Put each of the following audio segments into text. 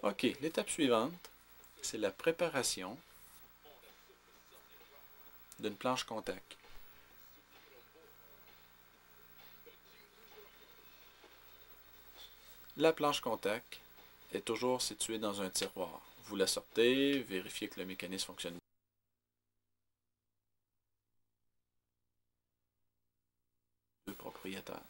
OK, l'étape suivante, c'est la préparation d'une planche contact. La planche contact est toujours située dans un tiroir. Vous la sortez, vérifiez que le mécanisme fonctionne bien. Propriétaire.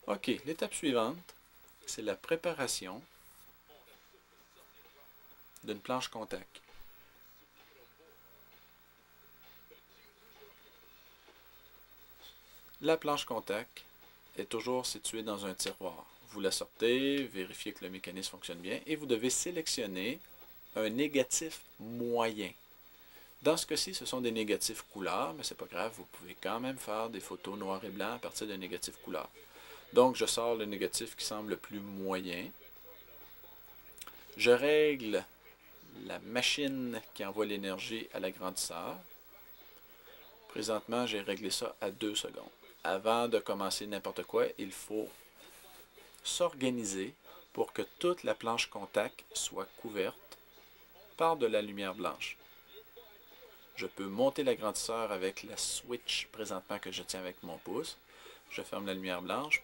OK, l'étape suivante, c'est la préparation d'une planche contact. La planche contact est toujours située dans un tiroir. Vous la sortez, vérifiez que le mécanisme fonctionne bien et vous devez sélectionner un négatif moyen. Dans ce cas-ci, ce sont des négatifs couleurs, mais c'est pas grave, vous pouvez quand même faire des photos noir et blanc à partir de négatifs couleurs. Donc, je sors le négatif qui semble le plus moyen. Je règle la machine qui envoie l'énergie à l'agrandisseur. Présentement, j'ai réglé ça à 2 secondes. Avant de commencer n'importe quoi, il faut s'organiser pour que toute la planche contact soit couverte par de la lumière blanche. Je peux monter l'agrandisseur avec la switch présentement que je tiens avec mon pouce. Je ferme la lumière blanche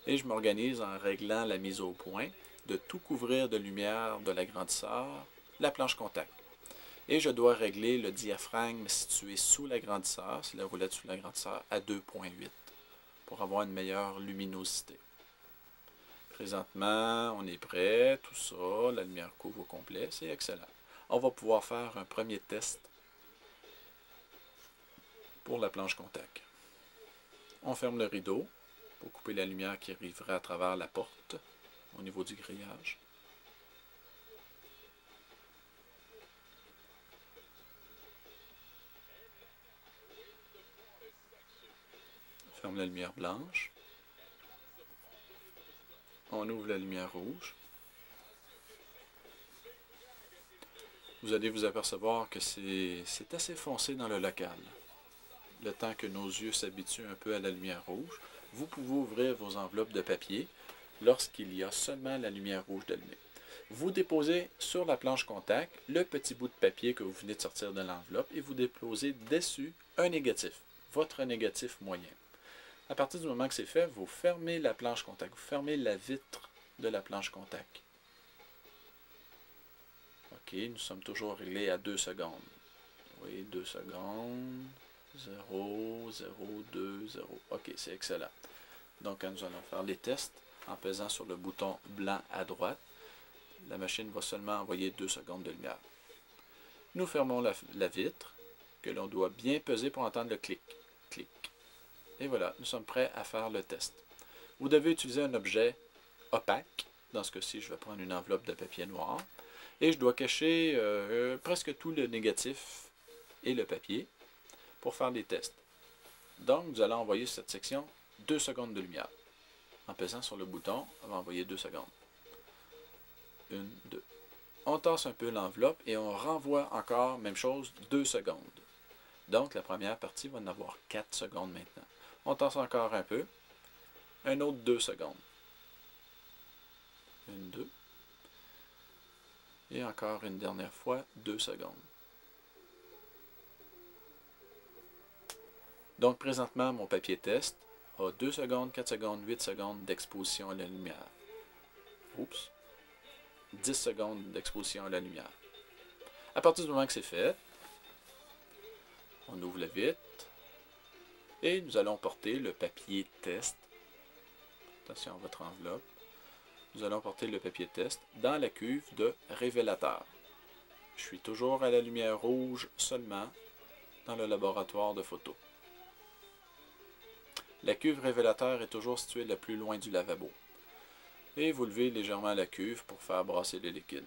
et je m'organise en réglant la mise au point de tout couvrir de lumière de l'agrandisseur, la planche contact. Et je dois régler le diaphragme situé sous l'agrandisseur, c'est la roulette sous l'agrandisseur, à 2.8 pour avoir une meilleure luminosité. Présentement, on est prêt, tout ça, la lumière couvre au complet, c'est excellent. On va pouvoir faire un premier test pour la planche contact. On ferme le rideau pour couper la lumière qui arriverait à travers la porte au niveau du grillage. On ferme la lumière blanche. On ouvre la lumière rouge. Vous allez vous apercevoir que c'est assez foncé dans le local. Le temps que nos yeux s'habituent un peu à la lumière rouge, vous pouvez ouvrir vos enveloppes de papier lorsqu'il y a seulement la lumière rouge d'allumée. Vous déposez sur la planche contact le petit bout de papier que vous venez de sortir de l'enveloppe et vous déposez dessus un négatif, votre négatif moyen. À partir du moment que c'est fait, vous fermez la planche contact, vous fermez la vitre de la planche contact. OK, nous sommes toujours réglés à 2 secondes. Oui, 2 secondes. 0, 0, 2, 0. OK, c'est excellent. Donc, quand nous allons faire les tests, en pesant sur le bouton blanc à droite, la machine va seulement envoyer 2 secondes de lumière. Nous fermons la vitre, que l'on doit bien peser pour entendre le clic. Clic. Et voilà, nous sommes prêts à faire le test. Vous devez utiliser un objet opaque. Dans ce cas-ci, je vais prendre une enveloppe de papier noir. Et je dois cacher presque tout le négatif et le papier pour faire des tests. Donc, nous allons envoyer sur cette section 2 secondes de lumière. En pesant sur le bouton, on va envoyer 2 secondes. 1, 2. On tasse un peu l'enveloppe et on renvoie encore, même chose, 2 secondes. Donc, la première partie va en avoir 4 secondes maintenant. On tasse encore un peu. Un autre 2 secondes. 1, 2. Et encore une dernière fois, 2 secondes. Donc, présentement, mon papier test a 2 secondes, 4 secondes, 8 secondes d'exposition à la lumière. Oups. 10 secondes d'exposition à la lumière. À partir du moment que c'est fait, on ouvre la vitre et nous allons porter le papier test. Attention à votre enveloppe. Nous allons porter le papier test dans la cuve de révélateur. Je suis toujours à la lumière rouge seulement dans le laboratoire de photo. La cuve révélateur est toujours située le plus loin du lavabo. Et vous levez légèrement la cuve pour faire brasser le liquide.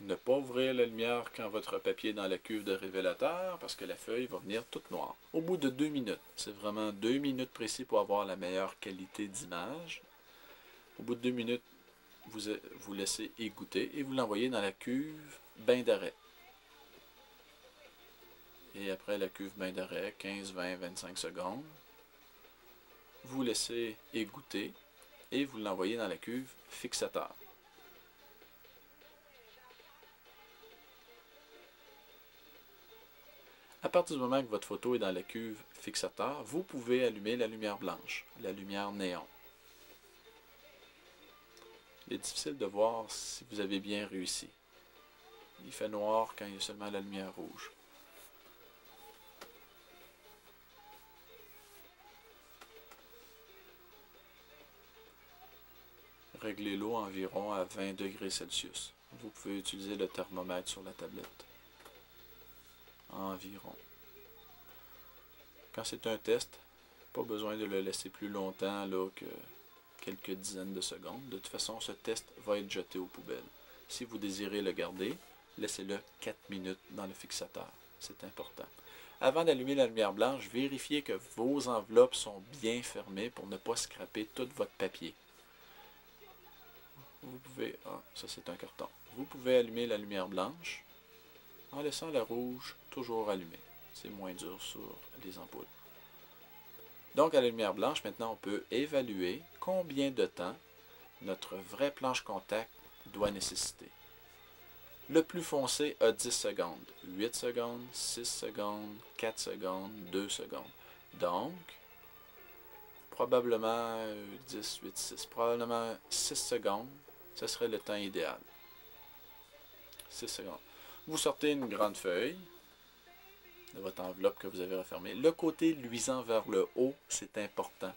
Ne pas ouvrir la lumière quand votre papier est dans la cuve de révélateur parce que la feuille va venir toute noire. Au bout de 2 minutes, c'est vraiment 2 minutes précis pour avoir la meilleure qualité d'image. Au bout de 2 minutes, vous laissez égoutter et vous l'envoyez dans la cuve bain d'arrêt. Et après la cuve bain d'arrêt, 15, 20, 25 secondes, vous laissez égoutter et vous l'envoyez dans la cuve fixateur. À partir du moment que votre photo est dans la cuve fixateur, vous pouvez allumer la lumière blanche, la lumière néon. Il est difficile de voir si vous avez bien réussi. Il fait noir quand il y a seulement la lumière rouge. Réglez l'eau environ à 20 degrés Celsius. Vous pouvez utiliser le thermomètre sur la tablette. Environ. Quand c'est un test, pas besoin de le laisser plus longtemps là, que quelques dizaines de secondes. De toute façon, ce test va être jeté aux poubelles. Si vous désirez le garder, laissez-le 4 minutes dans le fixateur. C'est important. Avant d'allumer la lumière blanche, vérifiez que vos enveloppes sont bien fermées pour ne pas scraper tout votre papier. Vous pouvez... Ah, ça c'est un carton. Vous pouvez allumer la lumière blanche en laissant la rouge toujours allumée. C'est moins dur sur les ampoules. Donc à la lumière blanche, maintenant on peut évaluer combien de temps notre vraie planche contact doit nécessiter. Le plus foncé a 10 secondes, 8 secondes, 6 secondes, 4 secondes, 2 secondes. Donc, probablement 10, 8, 6, probablement 6 secondes, ce serait le temps idéal. 6 secondes. Vous sortez une grande feuille de votre enveloppe que vous avez refermée. Le côté luisant vers le haut, c'est important.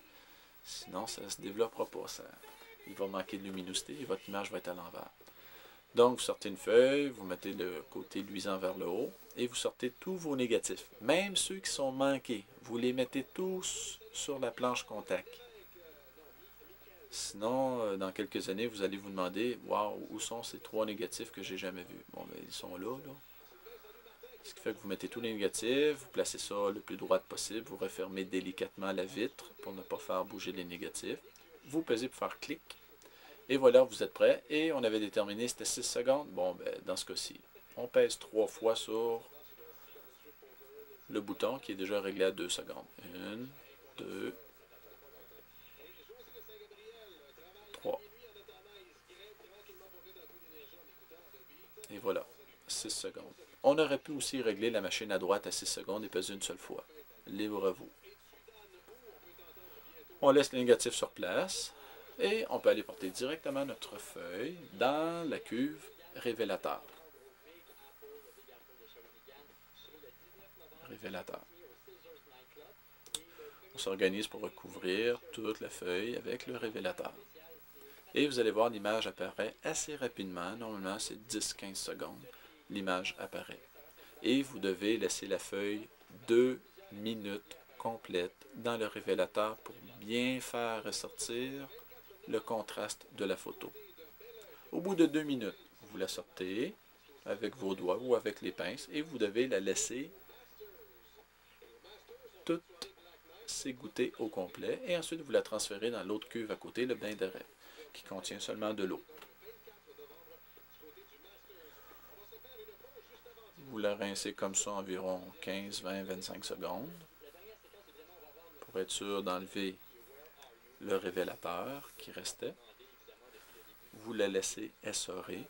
Sinon, ça ne se développera pas. Il va manquer de luminosité et votre image va être à l'envers. Donc, vous sortez une feuille, vous mettez le côté luisant vers le haut et vous sortez tous vos négatifs. Même ceux qui sont manqués, vous les mettez tous sur la planche contact. Sinon, dans quelques années, vous allez vous demander « Wow, où sont ces 3 négatifs que j'ai jamais vus? » Bon, ben, ils sont là. Ce qui fait que vous mettez tous les négatifs, vous placez ça le plus droit possible, vous refermez délicatement la vitre pour ne pas faire bouger les négatifs. Vous pesez pour faire clic. Et voilà, vous êtes prêt. Et on avait déterminé, c'était 6 secondes. Bon, ben, dans ce cas-ci, on pèse 3 fois sur le bouton qui est déjà réglé à 2 secondes. 1, 2, 3. Et voilà, 6 secondes. On aurait pu aussi régler la machine à droite à 6 secondes et peser une seule fois. Libre à vous. On laisse les négatifs sur place. Et on peut aller porter directement notre feuille dans la cuve révélateur. Révélateur. On s'organise pour recouvrir toute la feuille avec le révélateur. Et vous allez voir, l'image apparaît assez rapidement. Normalement, c'est 10-15 secondes. L'image apparaît. Et vous devez laisser la feuille 2 minutes complètes dans le révélateur pour bien faire ressortir le contraste de la photo. Au bout de 2 minutes, vous la sortez avec vos doigts ou avec les pinces et vous devez la laisser toute s'égoutter au complet et ensuite vous la transférez dans l'autre cuve à côté, le bain d'arrêt, qui contient seulement de l'eau. Vous la rincez comme ça environ 15, 20, 25 secondes pour être sûr d'enlever le révélateur qui restait. Vous la laissez essorer